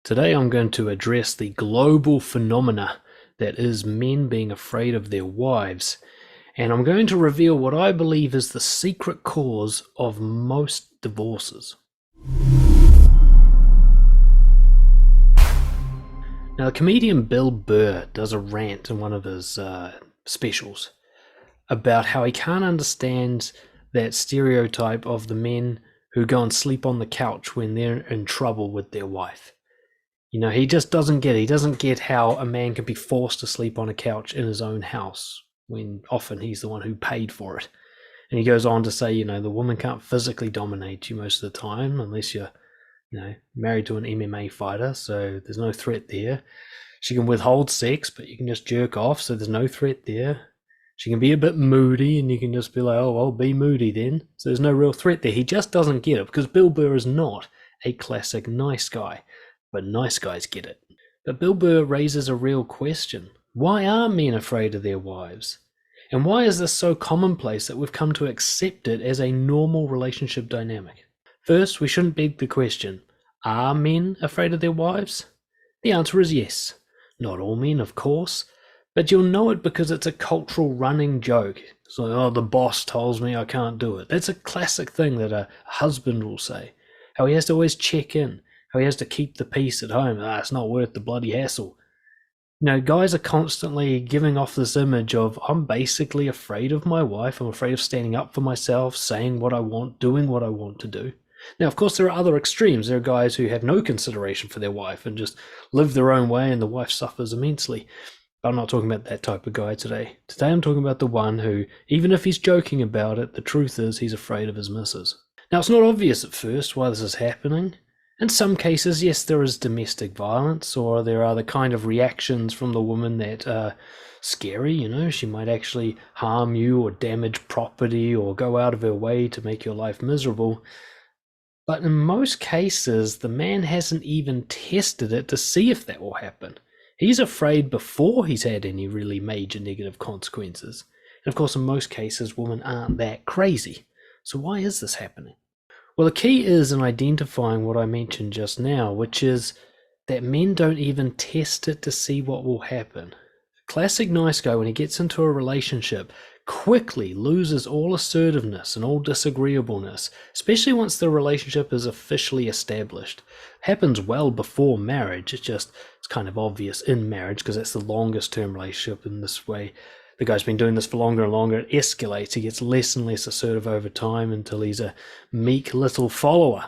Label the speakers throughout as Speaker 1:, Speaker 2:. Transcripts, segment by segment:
Speaker 1: Today I'm going to address the global phenomena that is men being afraid of their wives, and I'm going to reveal what I believe is the secret cause of most divorces. Now, the comedian Bill Burr does a rant in one of his specials about how he can't understand that stereotype of the men who go and sleep on the couch when they're in trouble with their wife. You know, he just doesn't get it. He doesn't get how a man can be forced to sleep on a couch in his own house when often he's the one who paid for it. And he goes on to say, you know, the woman can't physically dominate you most of the time unless you're, married to an MMA fighter, so there's no threat there. She can withhold sex, but you can just jerk off, so there's no threat there. She can be a bit moody, and you can just be like, oh, well, be moody then. So there's no real threat there. He just doesn't get it, because Bill Burr is not a classic nice guy. But nice guys get it. But Bill Burr raises a real question. Why are men afraid of their wives? And why is this so commonplace that we've come to accept it as a normal relationship dynamic? First, we shouldn't beg the question, are men afraid of their wives? The answer is yes. Not all men, of course, but you'll know it because it's a cultural running joke. It's like, oh, the boss tells me I can't do it. That's a classic thing that a husband will say. How he has to always check in. How he has to keep the peace at home. It's not worth the bloody hassle. You know, guys are constantly giving off this image of, I'm basically afraid of my wife. I'm afraid of standing up for myself, saying what I want, doing what I want to do. Now, of course, there are other extremes. There are guys who have no consideration for their wife and just live their own way, and the wife suffers immensely. But I'm not talking about that type of guy today. Today I'm talking about the one who, even if he's joking about it, the truth is he's afraid of his missus. Now, it's not obvious at first why this is happening. In some cases, yes, there is domestic violence, or there are the kind of reactions from the woman that are scary. You know, she might actually harm you or damage property or go out of her way to make your life miserable. But in most cases, the man hasn't even tested it to see if that will happen. He's afraid before he's had any really major negative consequences. And of course, in most cases, women aren't that crazy. So why is this happening? Well, the key is in identifying what I mentioned just now, which is that men don't even test it to see what will happen. Classic nice guy, when he gets into a relationship, quickly loses all assertiveness and all disagreeableness, especially once the relationship is officially established. It happens well before marriage. It's kind of obvious in marriage because that's the longest term relationship. In this way, the guy's been doing this for longer and longer. It escalates. He gets less and less assertive over time until he's a meek little follower.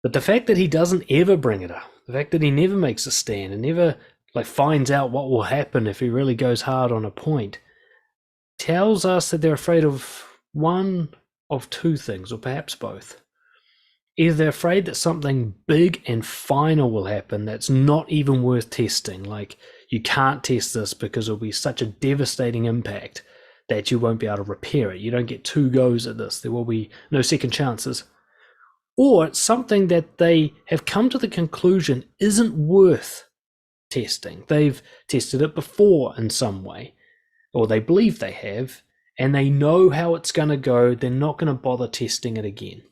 Speaker 1: But the fact that he doesn't ever bring it up, the fact that he never makes a stand and never finds out what will happen if he really goes hard on a point, tells us that they're afraid of one of two things, or perhaps both. Either they're afraid that something big and final will happen that's not even worth testing, like you can't test this because it'll be such a devastating impact that you won't be able to repair it. You don't get two goes at this. There will be no second chances. Or it's something that they have come to the conclusion isn't worth testing. They've tested it before in some way, or they believe they have, and they know how it's going to go. They're not going to bother testing it again.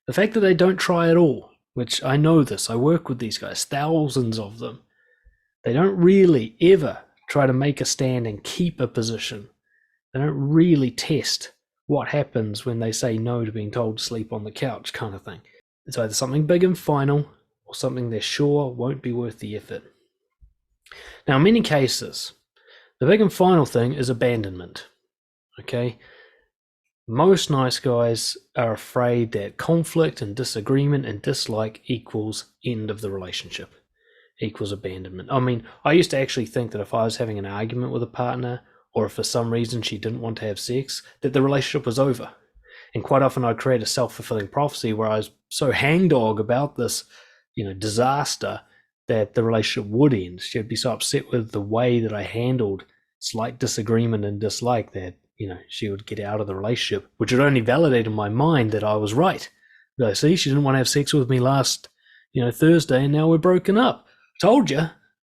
Speaker 1: The fact that they don't try at all, which I know this, I work with these guys, thousands of them. They don't really ever try to make a stand and keep a position. They don't really test what happens when they say no to being told to sleep on the couch, kind of thing. It's either something big and final or something they're sure won't be worth the effort. Now, in many cases, the big and final thing is abandonment. Okay? Most nice guys are afraid that conflict and disagreement and dislike equals end of the relationship, equals abandonment. I mean, I used to actually think that if I was having an argument with a partner, or if for some reason she didn't want to have sex, that the relationship was over. And quite often I'd create a self-fulfilling prophecy where I was so hangdog about this, disaster, that the relationship would end. She'd be so upset with the way that I handled slight disagreement and dislike that, she would get out of the relationship, which would only validate in my mind that I was right. See, she didn't want to have sex with me last, Thursday, and now we're broken up. Told you.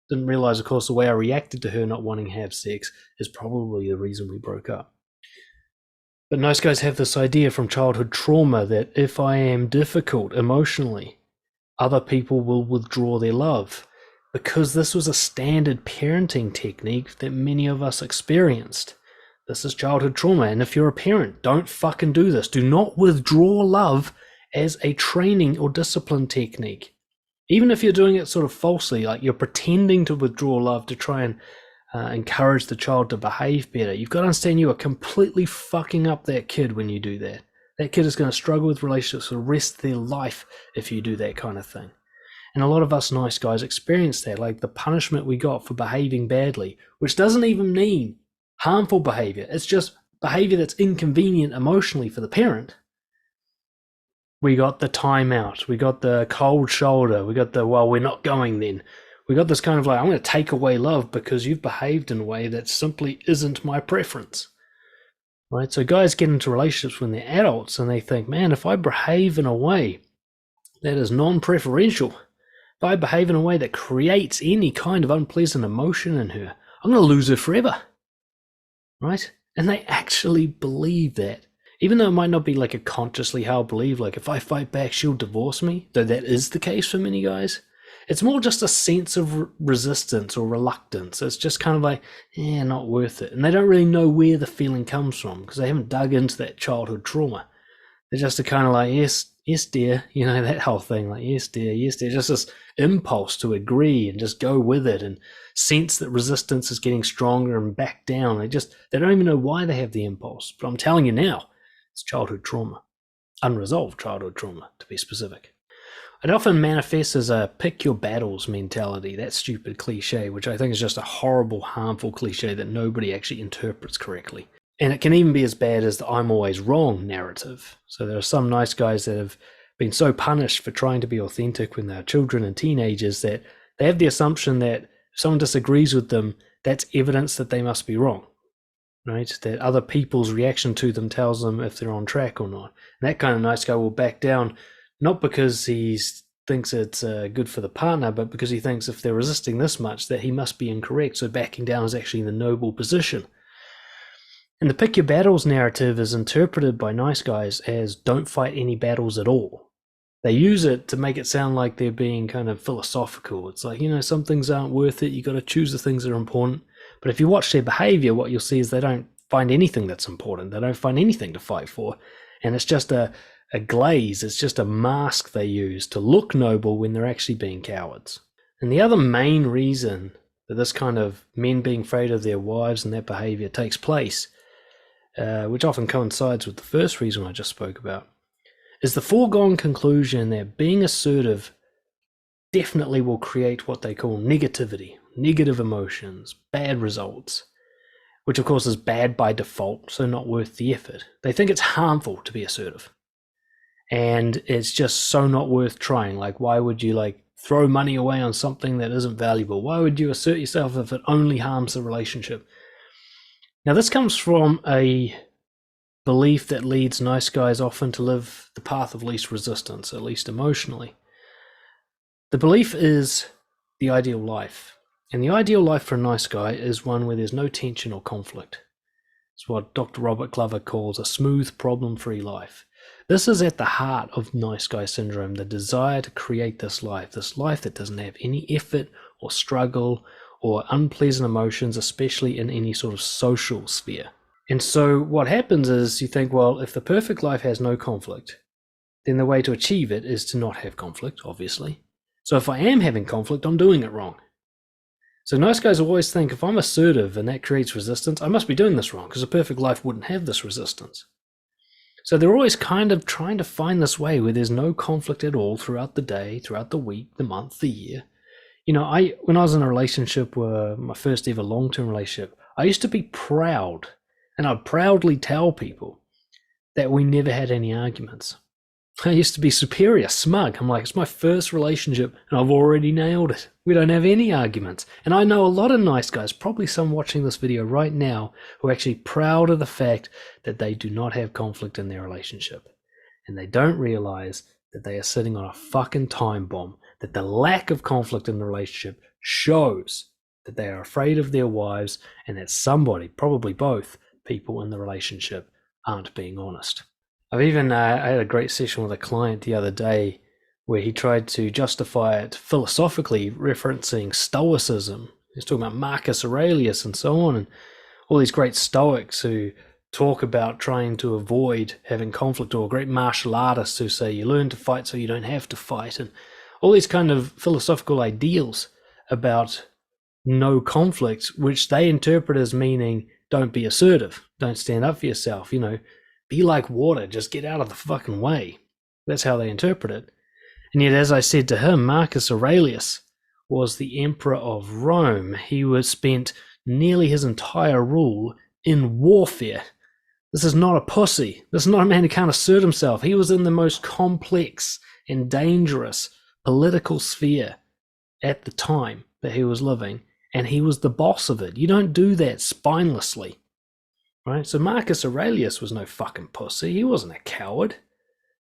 Speaker 1: Didn't realize, of course, the way I reacted to her not wanting to have sex is probably the reason we broke up. But nice guys have this idea from childhood trauma that if I am difficult emotionally, other people will withdraw their love, because this was a standard parenting technique that many of us experienced. This is childhood trauma, and if you're a parent, don't fucking do this. Do not withdraw love as a training or discipline technique. Even if you're doing it sort of falsely, like you're pretending to withdraw love to try and encourage the child to behave better, you've got to understand you are completely fucking up that kid when you do that. That kid is going to struggle with relationships for the rest of their life if you do that kind of thing. And a lot of us nice guys experience that, like the punishment we got for behaving badly, which doesn't even mean harmful behavior. It's just behavior that's inconvenient emotionally for the parent. We got the timeout. We got the cold shoulder. We got the, well, we're not going then. We got this kind of like, I'm going to take away love because you've behaved in a way that simply isn't my preference. Right? So guys get into relationships when they're adults and they think, man, if I behave in a way that is non-preferential, if I behave in a way that creates any kind of unpleasant emotion in her, I'm going to lose her forever. Right? And they actually believe that. Even though it might not be like a consciously held belief, like if I fight back, she'll divorce me, though that is the case for many guys. It's more just a sense of resistance or reluctance. It's just kind of like, yeah, not worth it. And they don't really know where the feeling comes from because they haven't dug into that childhood trauma. They're just kind of like, yes, dear, you know, that whole thing, like, yes, dear, just this impulse to agree and just go with it and sense that resistance is getting stronger and back down. They don't even know why they have the impulse. But I'm telling you now, it's childhood trauma, unresolved childhood trauma, to be specific. It often manifests as a pick your battles mentality, that stupid cliche, which I think is just a horrible, harmful cliche that nobody actually interprets correctly. And it can even be as bad as the I'm always wrong narrative. So there are some nice guys that have been so punished for trying to be authentic when they're children and teenagers that they have the assumption that if someone disagrees with them, that's evidence that they must be wrong, right? That other people's reaction to them tells them if they're on track or not. And that kind of nice guy will back down, not because he thinks it's good for the partner, but because he thinks if they're resisting this much, that he must be incorrect. So backing down is actually the noble position. And the pick your battles narrative is interpreted by nice guys as don't fight any battles at all. They use it to make it sound like they're being kind of philosophical. It's like, you know, some things aren't worth it. You got to choose the things that are important. But if you watch their behavior, what you'll see is they don't find anything that's important. They don't find anything to fight for. And it's just a glaze. It's just a mask they use to look noble when they're actually being cowards. And the other main reason that this kind of men being afraid of their wives and that behavior takes place, which often coincides with the first reason I just spoke about, is the foregone conclusion that being assertive definitely will create what they call negativity, negative emotions, bad results, which of course is bad by default, so not worth the effort. They think it's harmful to be assertive. And it's just so not worth trying. Like, why would you like throw money away on something that isn't valuable? Why would you assert yourself if it only harms the relationship? Now, this comes from a belief that leads nice guys often to live the path of least resistance, at least emotionally. The belief is the ideal life. And the ideal life for a nice guy is one where there's no tension or conflict. It's what Dr. Robert Glover calls a smooth, problem-free life. This is at the heart of nice guy syndrome, the desire to create this life that doesn't have any effort or struggle or unpleasant emotions, especially in any sort of social sphere. And so what happens is you think, well, if the perfect life has no conflict, then the way to achieve it is to not have conflict, obviously. So if I am having conflict, I'm doing it wrong. So nice guys always think if I'm assertive and that creates resistance, I must be doing this wrong because a perfect life wouldn't have this resistance. So they're always kind of trying to find this way where there's no conflict at all throughout the day, throughout the week, the month, the year. You know, when I was in a relationship, my first ever long-term relationship, I used to be proud, and I'd proudly tell people that we never had any arguments. I used to be superior, smug. I'm like, it's my first relationship and I've already nailed it. We don't have any arguments. And I know a lot of nice guys, probably some watching this video right now, who are actually proud of the fact that they do not have conflict in their relationship. And they don't realize that they are sitting on a fucking time bomb, that the lack of conflict in the relationship shows that they are afraid of their wives and that somebody, probably both people in the relationship, aren't being honest. I've even I had a great session with a client the other day where he tried to justify it philosophically, referencing Stoicism. He's talking about Marcus Aurelius and so on, and all these great Stoics who talk about trying to avoid having conflict, or great martial artists who say you learn to fight so you don't have to fight, and all these kind of philosophical ideals about no conflict, which they interpret as meaning don't be assertive, don't stand up for yourself, be like water, just get out of the fucking way. That's how they interpret it. And yet, as I said to him, Marcus Aurelius was the emperor of Rome. He was spent nearly his entire rule in warfare. This is not a pussy. This is not a man who can't assert himself. He was in the most complex and dangerous political sphere at the time that he was living, and he was the boss of it. You don't do that spinelessly, right? So Marcus Aurelius was no fucking pussy. He wasn't a coward.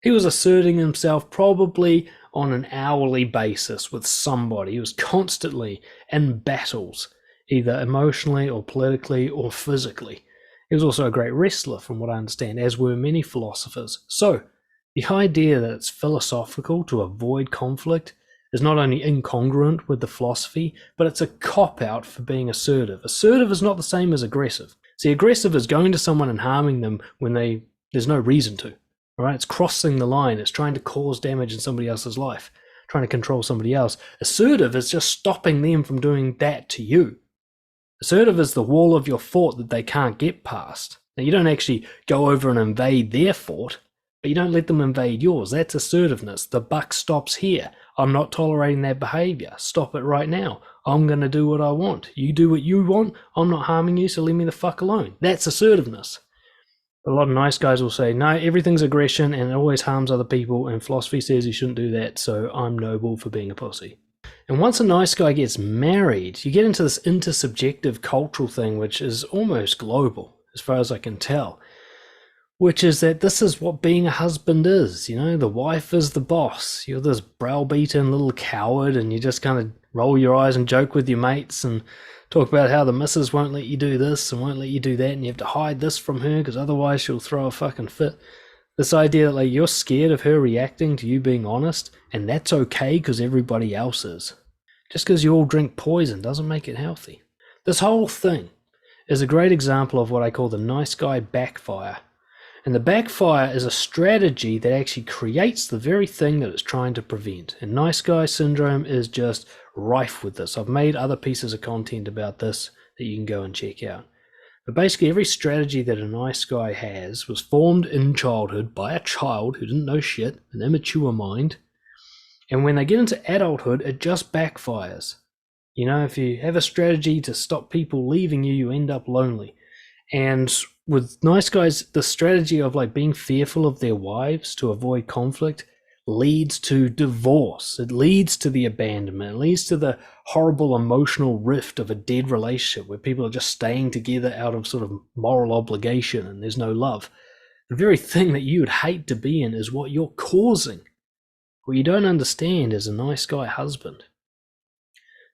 Speaker 1: He was asserting himself probably on an hourly basis with somebody. He was constantly in battles, either emotionally or politically or physically. He was also a great wrestler, from what I understand, as were many philosophers. So the idea that it's philosophical to avoid conflict is not only incongruent with the philosophy, but it's a cop-out for being assertive. Assertive is not the same as aggressive. See, aggressive is going to someone and harming them when there's no reason to. All right, it's crossing the line. It's trying to cause damage in somebody else's life, trying to control somebody else. Assertive is just stopping them from doing that to you. Assertive is the wall of your fort that they can't get past. Now, you don't actually go over and invade their fort, but you don't let them invade yours. That's assertiveness. The buck stops here. I'm not tolerating that behavior. Stop it right now. I'm going to do what I want. You do what you want. I'm not harming you, so leave me the fuck alone. That's assertiveness. A lot of nice guys will say, no, everything's aggression and it always harms other people, and philosophy says you shouldn't do that, so I'm noble for being a pussy. And once a nice guy gets married, you get into this intersubjective cultural thing, which is almost global, as far as I can tell, which is that this is what being a husband is. The wife is the boss. You're this browbeaten little coward, and you just kind of roll your eyes and joke with your mates and talk about how the missus won't let you do this and won't let you do that, and you have to hide this from her because otherwise she'll throw a fucking fit. This idea that you're scared of her reacting to you being honest, and that's okay because everybody else is. Just because you all drink poison doesn't make it healthy. This whole thing is a great example of what I call the nice guy backfire. And the backfire is a strategy that actually creates the very thing that it's trying to prevent. And nice guy syndrome is just rife with this. I've made other pieces of content about this that you can go and check out. But basically every strategy that a nice guy has was formed in childhood by a child who didn't know shit, an immature mind. And when they get into adulthood, it just backfires. If you have a strategy to stop people leaving you, you end up lonely. And with nice guys, the strategy of being fearful of their wives to avoid conflict leads to divorce. It leads to the abandonment. It leads to the horrible emotional rift of a dead relationship where people are just staying together out of sort of moral obligation and there's no love. The very thing that you would hate to be in is what you're causing. What you don't understand as a nice guy husband,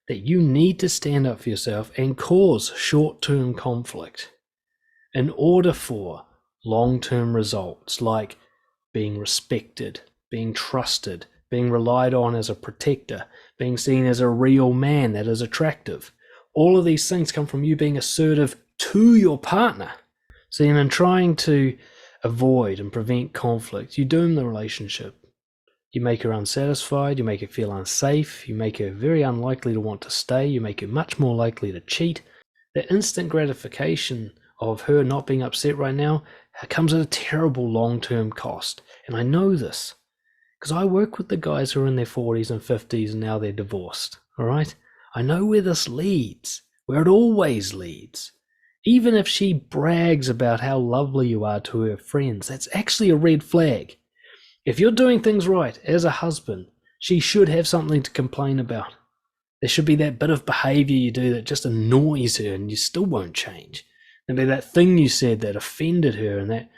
Speaker 1: that you need to stand up for yourself and cause short-term conflict in order for long-term results like being respected, being trusted, being relied on as a protector, being seen as a real man that is attractive. All of these things come from you being assertive to your partner. See, and in trying to avoid and prevent conflict, you doom the relationship. You make her unsatisfied, you make her feel unsafe, you make her very unlikely to want to stay, you make her much more likely to cheat. The instant gratification of her not being upset right now comes at a terrible long-term cost. And I know this because I work with the guys who are in their 40s and 50s and now they're divorced, all right? I know where this leads, where it always leads. Even if she brags about how lovely you are to her friends, that's actually a red flag. If you're doing things right as a husband, she should have something to complain about. There should be that bit of behavior you do that just annoys her and you still won't change. There'll be that thing you said that offended her and that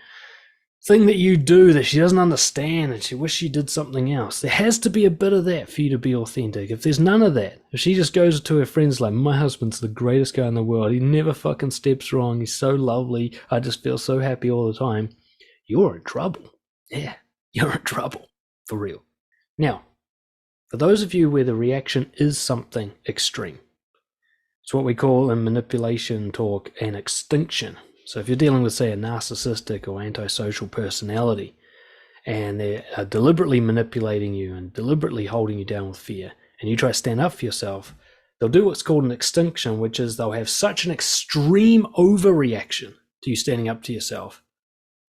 Speaker 1: thing that you do that she doesn't understand and she wishes she did something else. There has to be a bit of that for you to be authentic. If there's none of that, if she just goes to her friends like, my husband's the greatest guy in the world, he never fucking steps wrong, he's so lovely, I just feel so happy all the time, you're in trouble. Yeah, you're in trouble. For real. Now, For those of you where the reaction is something extreme, it's what we call in manipulation talk an extinction. So if you're dealing with, say, a narcissistic or antisocial personality, and they are deliberately manipulating you and deliberately holding you down with fear, and you try to stand up for yourself, they'll do what's called an extinction, which is they'll have such an extreme overreaction to you standing up to yourself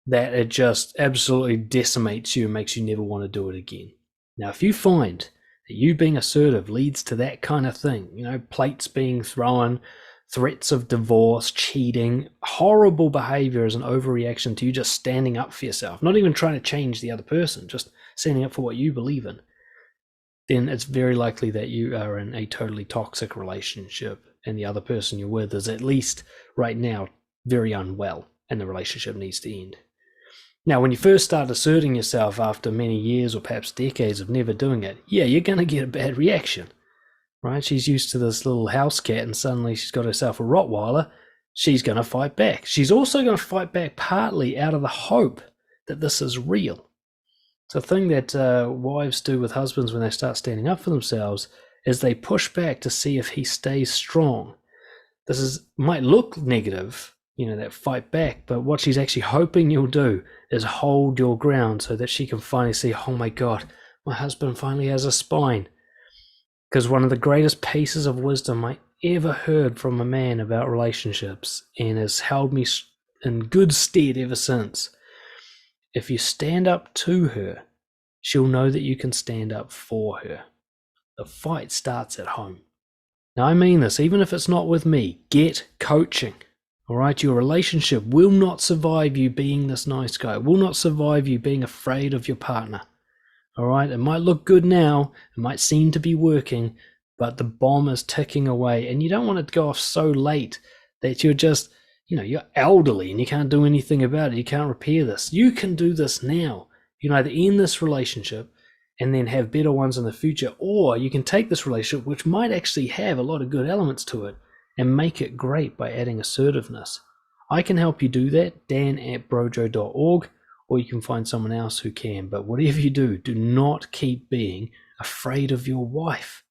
Speaker 1: that it just absolutely decimates you and makes you never want to do it again. Now, if you find that you being assertive leads to that kind of thing, plates being thrown, threats of divorce, cheating, horrible behavior as an overreaction to you just standing up for yourself, not even trying to change the other person, just standing up for what you believe in, then it's very likely that you are in a totally toxic relationship and the other person you're with is, at least right now, very unwell and the relationship needs to end. Now, when you first start asserting yourself after many years or perhaps decades of never doing it, yeah, you're going to get a bad reaction, right? She's used to this little house cat and suddenly she's got herself a Rottweiler. She's going to fight back. She's also going to fight back partly out of the hope that this is real. It's a thing that wives do with husbands when they start standing up for themselves is they push back to see if he stays strong. Might look negative, that fight back, but what she's actually hoping you'll do is hold your ground so that she can finally see, oh my God, my husband finally has a spine. Because one of the greatest pieces of wisdom I ever heard from a man about relationships, and has held me in good stead ever since, if you stand up to her, she'll know that you can stand up for her. The fight starts at home. Now, I mean this, even if it's not with me, get coaching. All right, your relationship will not survive you being this nice guy, will not survive you being afraid of your partner. All right, it might look good now, it might seem to be working, but the bomb is ticking away, and you don't want it to go off so late that you're just, you're elderly and you can't do anything about it. You can't repair this. You can do this now. You can either end this relationship and then have better ones in the future, or you can take this relationship, which might actually have a lot of good elements to it, and make it great by adding assertiveness. I can help you do that, dan@brojo.org, or you can find someone else who can. But whatever you do, do not keep being afraid of your wife.